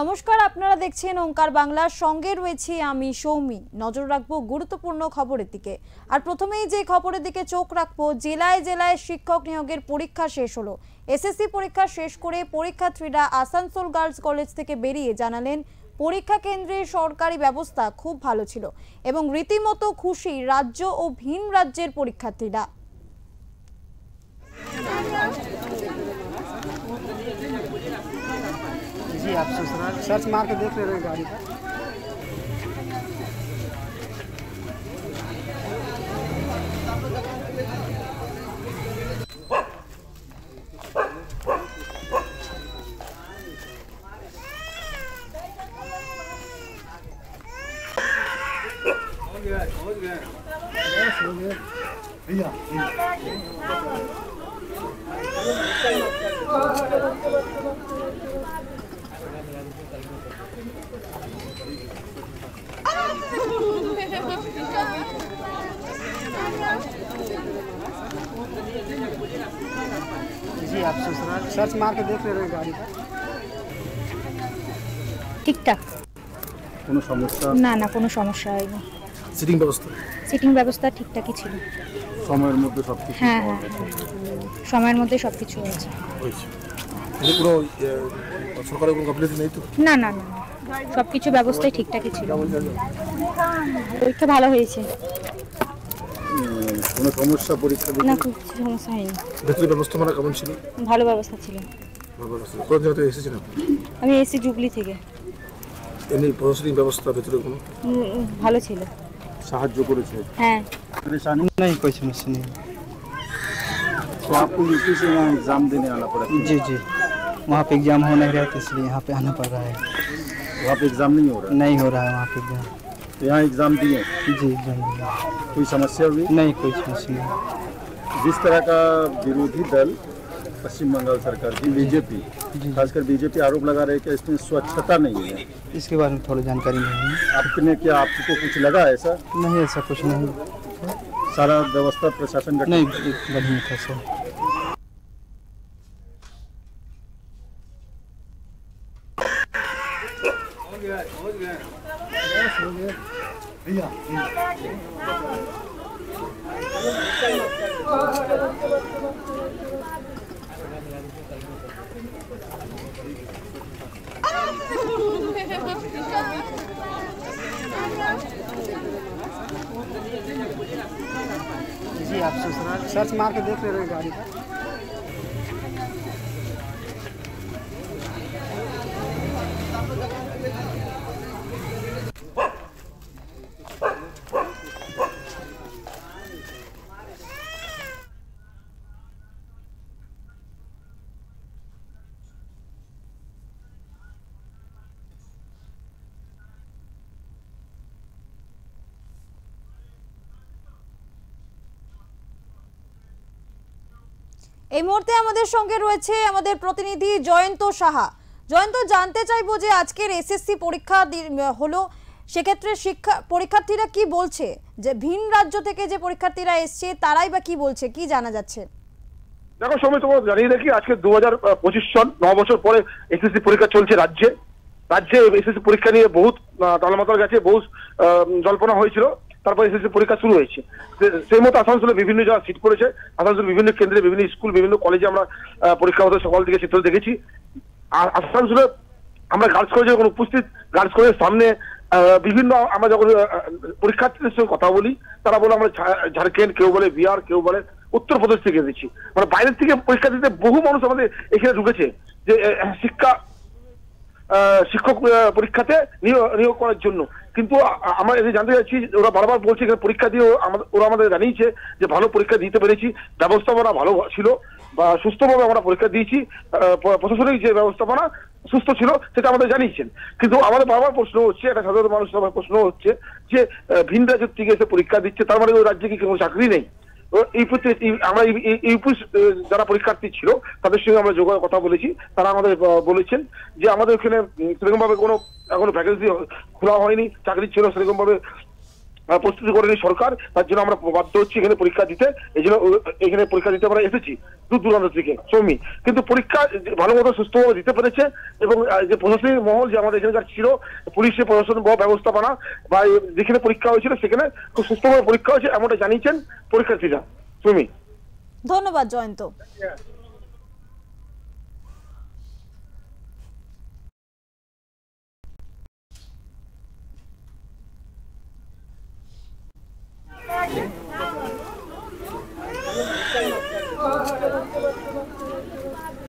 নমস্কার, আপনারা দেখছেন ওঙ্কার বাংলার সঙ্গে রয়েছি আমি সৌমি। নজর রাখবো গুরুত্বপূর্ণ খবরের দিকে। আর প্রথমেই যে খবরের দিকে চোখ রাখবো, জেলায় জেলায় শিক্ষক নিয়োগের পরীক্ষা শেষ হলো। এসএসসি পরীক্ষা শেষ করে পরীক্ষার্থীরা আসানসোল গার্লস কলেজ থেকে বেরিয়ে জানালেন পরীক্ষা কেন্দ্রের সরকারি ব্যবস্থা খুব ভালো ছিল এবং রীতিমতো খুশি রাজ্য ও ভিন রাজ্যের পরীক্ষার্থীরা। जी आप सर्च मार के देख ले रहे हैं गाड़ी का। भैया जी आप सर्च मार के देख ले रहे हैं गाड़ी का। ঠিকঠাক কোনো সমস্যা না কোনো সমস্যা হয়নি। সিটিং ব্যবস্থা ঠিকঠাকই ছিল। সময়ের মধ্যে সবকিছু হ্যাঁ সময়ের মধ্যে সবকিছু হয়েছে। কোনো সরকারের কোনো গাফিলতি নেই তো? না সবকিছু ব্যবস্থাই ঠিকঠাকই ছিল। পরীক্ষা ভালো হয়েছে। কোনো সমস্যা পরীক্ষা না, কোনো সমস্যা হয়নি। ভেতরের ব্যবস্থাপনা কেমন ছিল? ভালো ব্যবস্থা ছিল। কোন জায়গা থেকে এসেছেন আপনি? আমি এসেছি জুবলি থেকে। এমনি প্রশাসনিক ব্যবস্থা ভেতরে কোনো ভালো ছিল, সাহায্য করেছে? হ্যাঁ। परेशानी नहीं, कोई समस्या नहीं। तो आपको यूपी से यहाँ एग्जाम देने आना पड़ा? जी वहाँ पे एग्जाम हो नहीं रहा था, इसलिए यहाँ पे आना पड़ रहा है। वहाँ पे एग्जाम नहीं हो रहा? नहीं हो रहा है वहाँ पे एग्जाम। तो यहाँ एग्जाम दिए? जी एग्जाम दिए। कोई समस्या हुई? नहीं, कोई समस्या नहीं। जिस तरह का विरोधी दल पश्चिम बंगाल सरकार की बीजेपी, खासकर बीजेपी आरोप लगा रहे कि इसमें स्वच्छता नहीं है, इसके बारे में थोड़ी जानकारी नहीं है। आपको कुछ लगा ऐसा? नहीं, ऐसा कुछ नहीं। सारा व्यवस्था प्रशासन का नहीं, बढ़िया था सर। भैया जी आप सर्च मार के देख ले रहे हैं गाड़ी का। এই মুহূর্তে আমাদের সঙ্গে রয়েছে আমাদের প্রতিনিধি জয়ন্ত সাহা। জয়ন্ত, জানতে চাইবো যে আজকের এসএসসি পরীক্ষা হলো, সেক্ষেত্রে পরীক্ষার্থীরা কি বলছে, যে ভিন রাজ্য থেকে যে পরীক্ষার্থীরা এসছে তারাই বা কি বলছে, কি জানা যাচ্ছে? দেখো সময় তোমাকে জানিয়ে রাখি, আজকে 2025 সন 9 বছর পরে এসএসসি পরীক্ষা চলছে রাজ্যে। এসএসসি পরীক্ষা নিয়ে বহুত তালমাতাল গেছে, বহু জল্পনা হয়েছিল, তারপর এসএসসি পরীক্ষা শুরু হয়েছে। সেই মতো আসানসোলে বিভিন্ন জায়গায় সিট পড়েছে। আসানসোল বিভিন্ন কেন্দ্রে, বিভিন্ন স্কুল, বিভিন্ন কলেজে আমরা পরীক্ষা হতে সকাল থেকে চিত্র দেখেছি। আর আসানসোলে আমরা গার্লস কলেজে যখন উপস্থিত, গার্লস কলেজের সামনে বিভিন্ন আমরা যখন পরীক্ষার্থীদের সঙ্গে কথা বলি, তারা বলে আমরা ঝাড়খণ্ড, কেউ বলে বিহার, কেউ বলে উত্তরপ্রদেশ থেকে এসেছি। মানে বাইরের থেকে পরীক্ষা দিতে বহু মানুষ আমাদের এখানে ঢুকেছে, যে শিক্ষক পরীক্ষাতে নিয়োগ করার জন্য। কিন্তু আমরা জানতে চাচ্ছি, ওরা বারবার বলছে এখানে পরীক্ষা দিয়ে ওরা আমাদের জানিয়েছে যে ভালো পরীক্ষা দিতে পেরেছি, ব্যবস্থাপনা ভালো ছিল বা সুস্থভাবে আমরা পরীক্ষা দিয়েছি, প্রশাসনিক যে ব্যবস্থাপনা সুস্থ ছিল সেটা আমাদের জানিয়েছেন। কিন্তু আমাদের বারবার প্রশ্ন হচ্ছে, একটা সাধারণ মানুষ সবার প্রশ্ন হচ্ছে যে ভিন রাজ্যের থেকে এসে পরীক্ষা দিচ্ছে, তার মানে ওই রাজ্যে কি কোনো চাকরি নেই? আমরা ইউপি যারা পরীক্ষার্থী ছিল তাদের সঙ্গে আমরা যোগাযোগ কথা বলেছি, তারা আমাদের বলেছেন যে আমাদের ওখানে সেরকম ভাবে কোনো এখনো ভ্যাকেন্সি খোলা হয়নি, চাকরি ছিল সেরকম ভাবে প্রস্তুতি করেনি সরকার, তার জন্য আমরা বাধ্য হচ্ছি এখানে পরীক্ষা দিতে। এই জন্য এখানে পরীক্ষা দিতে আমরা এসেছি দূর দূরান্ত থেকে সৌমি। কিন্তু পরীক্ষা ভালো মতো সুস্থভাবে দিতে পেরেছে এবং যে প্রশাসনিক মহল যে আমাদের এখানকার ছিল, পুলিশের প্রশাসন ব্যবস্থাপনা বা যেখানে পরীক্ষা হয়েছিল সেখানে খুব সুস্থভাবে পরীক্ষা হয়েছে এমনটা জানিয়েছেন পরীক্ষার্থীরা। সৌমি, ধন্যবাদ জয়ন্ত।